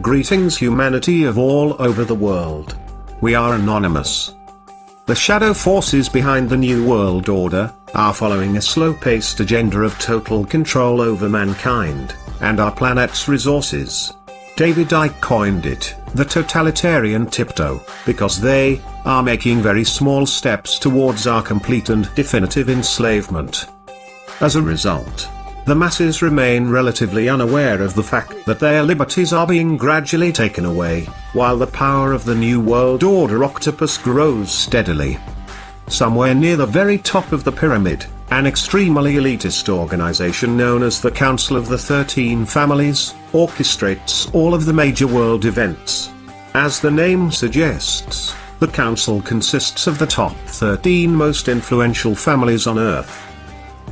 Greetings humanity of all over the world. We are anonymous. The shadow forces behind the New World Order are following a slow-paced agenda of total control over mankind and our planet's resources. David Icke coined it the totalitarian tiptoe, because they are making very small steps towards our complete and definitive enslavement. As a result, the masses remain relatively unaware of the fact that their liberties are being gradually taken away, while the power of the New World Order octopus grows steadily. Somewhere near the very top of the pyramid, an extremely elitist organization known as the Council of the 13 Families orchestrates all of the major world events. As the name suggests, the council consists of the top 13 most influential families on Earth.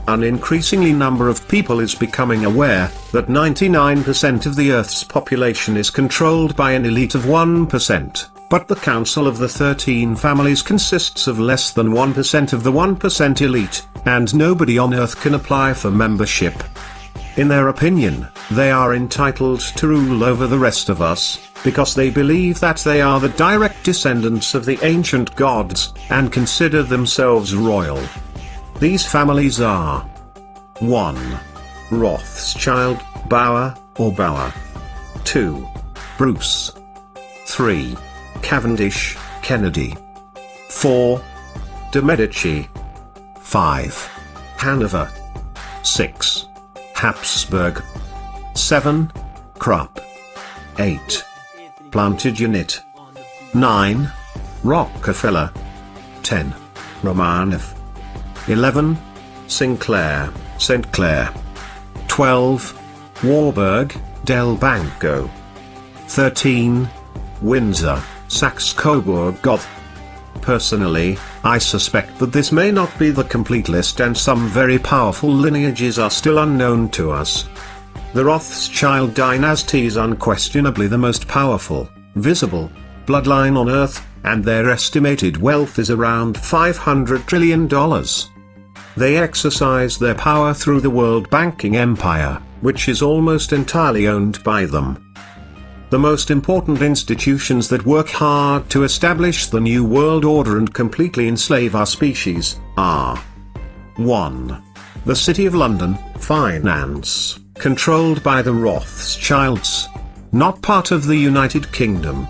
An increasingly number of people is becoming aware that 99% of the Earth's population is controlled by an elite of 1%, but the Council of the 13 Families consists of less than 1% of the 1% elite, and nobody on Earth can apply for membership. In their opinion, they are entitled to rule over the rest of us, because they believe that they are the direct descendants of the ancient gods, and consider themselves royal. These families are 1. Rothschild, Bauer, or Bauer. 2. Bruce. 3. Cavendish, Kennedy. 4. de Medici. 5. Hanover. 6. Habsburg. 7. Krupp. 8. Plantagenet. 9. Rockefeller. 10. Romanov. 11. Sinclair, St. Clair. 12. Warburg, Del Banco. 13. Windsor, Saxe-Coburg-Gotha. Personally, I suspect that this may not be the complete list, and some very powerful lineages are still unknown to us. The Rothschild dynasty is unquestionably the most powerful, visible, bloodline on Earth, and their estimated wealth is around $500 trillion. They exercise their power through the world banking empire, which is almost entirely owned by them. The most important institutions that work hard to establish the New World Order and completely enslave our species are 1. The City of London, finance, controlled by the Rothschilds, not part of the United Kingdom.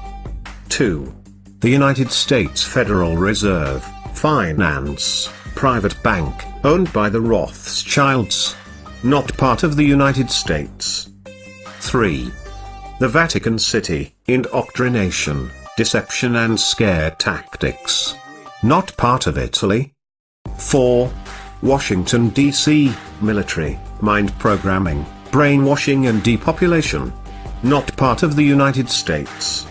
2. The United States Federal Reserve, finance, private bank, owned by the Rothschilds, not part of the United States. 3. The Vatican City, indoctrination, deception and scare tactics, not part of Italy. 4. Washington, D.C., military, mind programming, brainwashing and depopulation, not part of the United States.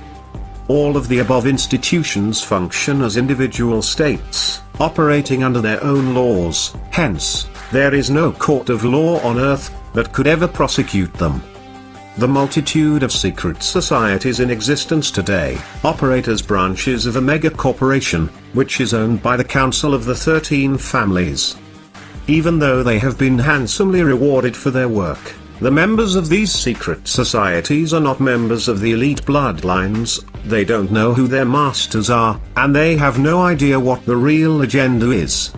All of the above institutions function as individual states, operating under their own laws, hence, there is no court of law on Earth that could ever prosecute them. The multitude of secret societies in existence today operate as branches of a mega corporation, which is owned by the Council of the 13 Families. Even though they have been handsomely rewarded for their work, the members of these secret societies are not members of the elite bloodlines, they don't know who their masters are, and they have no idea what the real agenda is.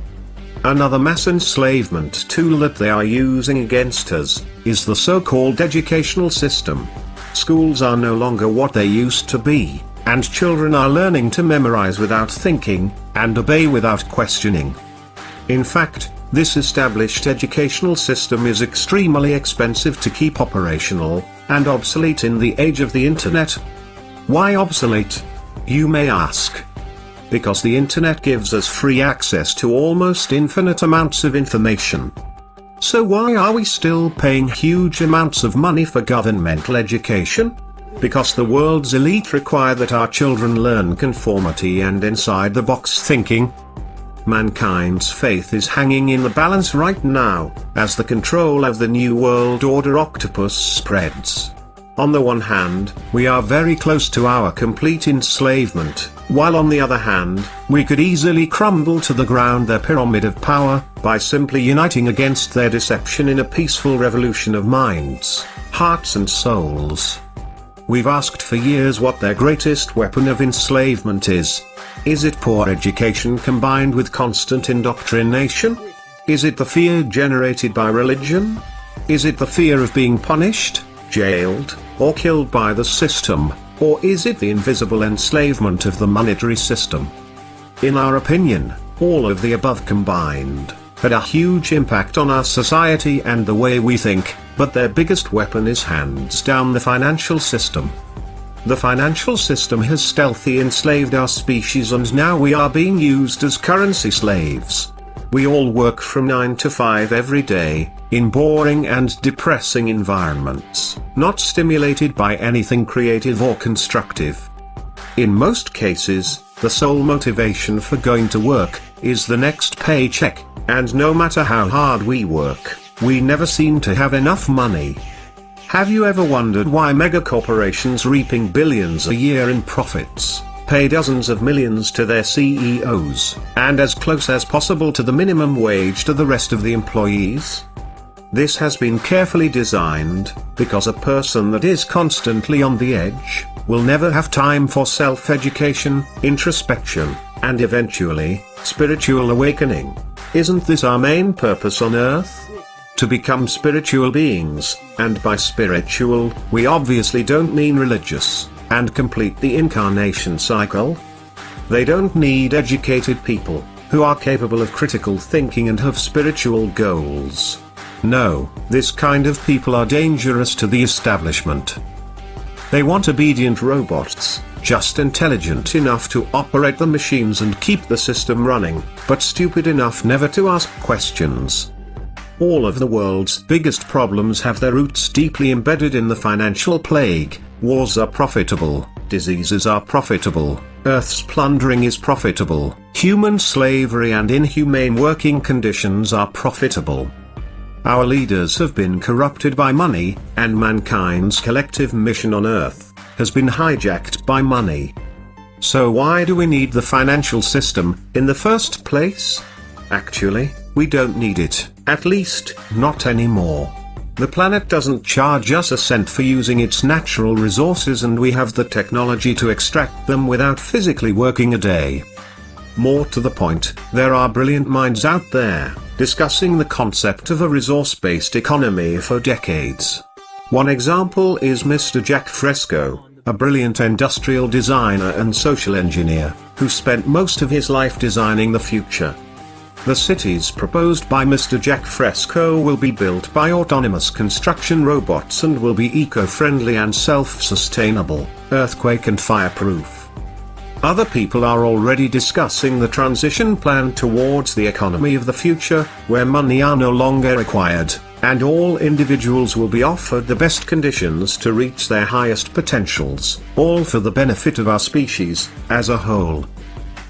Another mass enslavement tool that they are using against us is the so-called educational system. Schools are no longer what they used to be, and children are learning to memorize without thinking, and obey without questioning. In fact, this established educational system is extremely expensive to keep operational, and obsolete in the age of the internet. Why obsolete? You may ask. Because the internet gives us free access to almost infinite amounts of information. So why are we still paying huge amounts of money for governmental education? Because the world's elite require that our children learn conformity and inside-the-box thinking. Mankind's faith is hanging in the balance right now, as the control of the New World Order octopus spreads. On the one hand, we are very close to our complete enslavement, while on the other hand, we could easily crumble to the ground their pyramid of power, by simply uniting against their deception in a peaceful revolution of minds, hearts and souls. We've asked for years what their greatest weapon of enslavement is. Is it poor education combined with constant indoctrination? Is it the fear generated by religion? Is it the fear of being punished, jailed, or killed by the system? Or is it the invisible enslavement of the monetary system? In our opinion, all of the above combined had a huge impact on our society and the way we think, but their biggest weapon is hands down the financial system. The financial system has stealthily enslaved our species, and now we are being used as currency slaves. We all work from 9 to 5 every day, in boring and depressing environments, not stimulated by anything creative or constructive. In most cases, the sole motivation for going to work is the next paycheck, and no matter how hard we work, we never seem to have enough money. Have you ever wondered why megacorporations reaping billions a year in profits pay dozens of millions to their CEOs, and as close as possible to the minimum wage to the rest of the employees? This has been carefully designed, because a person that is constantly on the edge will never have time for self-education, introspection, and eventually, spiritual awakening. Isn't this our main purpose on Earth? To become spiritual beings, and by spiritual, we obviously don't mean religious, and complete the incarnation cycle. They don't need educated people, who are capable of critical thinking and have spiritual goals. No, this kind of people are dangerous to the establishment. They want obedient robots, just intelligent enough to operate the machines and keep the system running, but stupid enough never to ask questions. All of the world's biggest problems have their roots deeply embedded in the financial plague. Wars are profitable, diseases are profitable, Earth's plundering is profitable, human slavery and inhumane working conditions are profitable. Our leaders have been corrupted by money, and mankind's collective mission on Earth has been hijacked by money. So why do we need the financial system in the first place? Actually, we don't need it, at least, not anymore. The planet doesn't charge us a cent for using its natural resources, and we have the technology to extract them without physically working a day. More to the point, there are brilliant minds out there, discussing the concept of a resource-based economy for decades. One example is Mr. Jack Fresco, a brilliant industrial designer and social engineer, who spent most of his life designing the future. The cities proposed by Mr. Jack Fresco will be built by autonomous construction robots and will be eco-friendly and self-sustainable, earthquake and fireproof. Other people are already discussing the transition plan towards the economy of the future, where money are no longer required, and all individuals will be offered the best conditions to reach their highest potentials, all for the benefit of our species as a whole.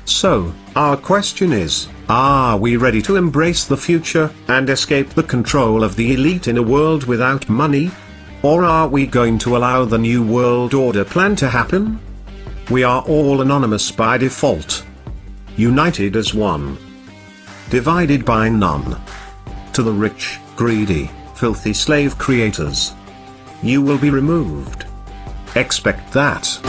So, our question is, are we ready to embrace the future and escape the control of the elite in a world without money? Or are we going to allow the New World Order plan to happen? We are all anonymous by default. United as one. Divided by none. To the rich, greedy, filthy slave creators. You will be removed. Expect that.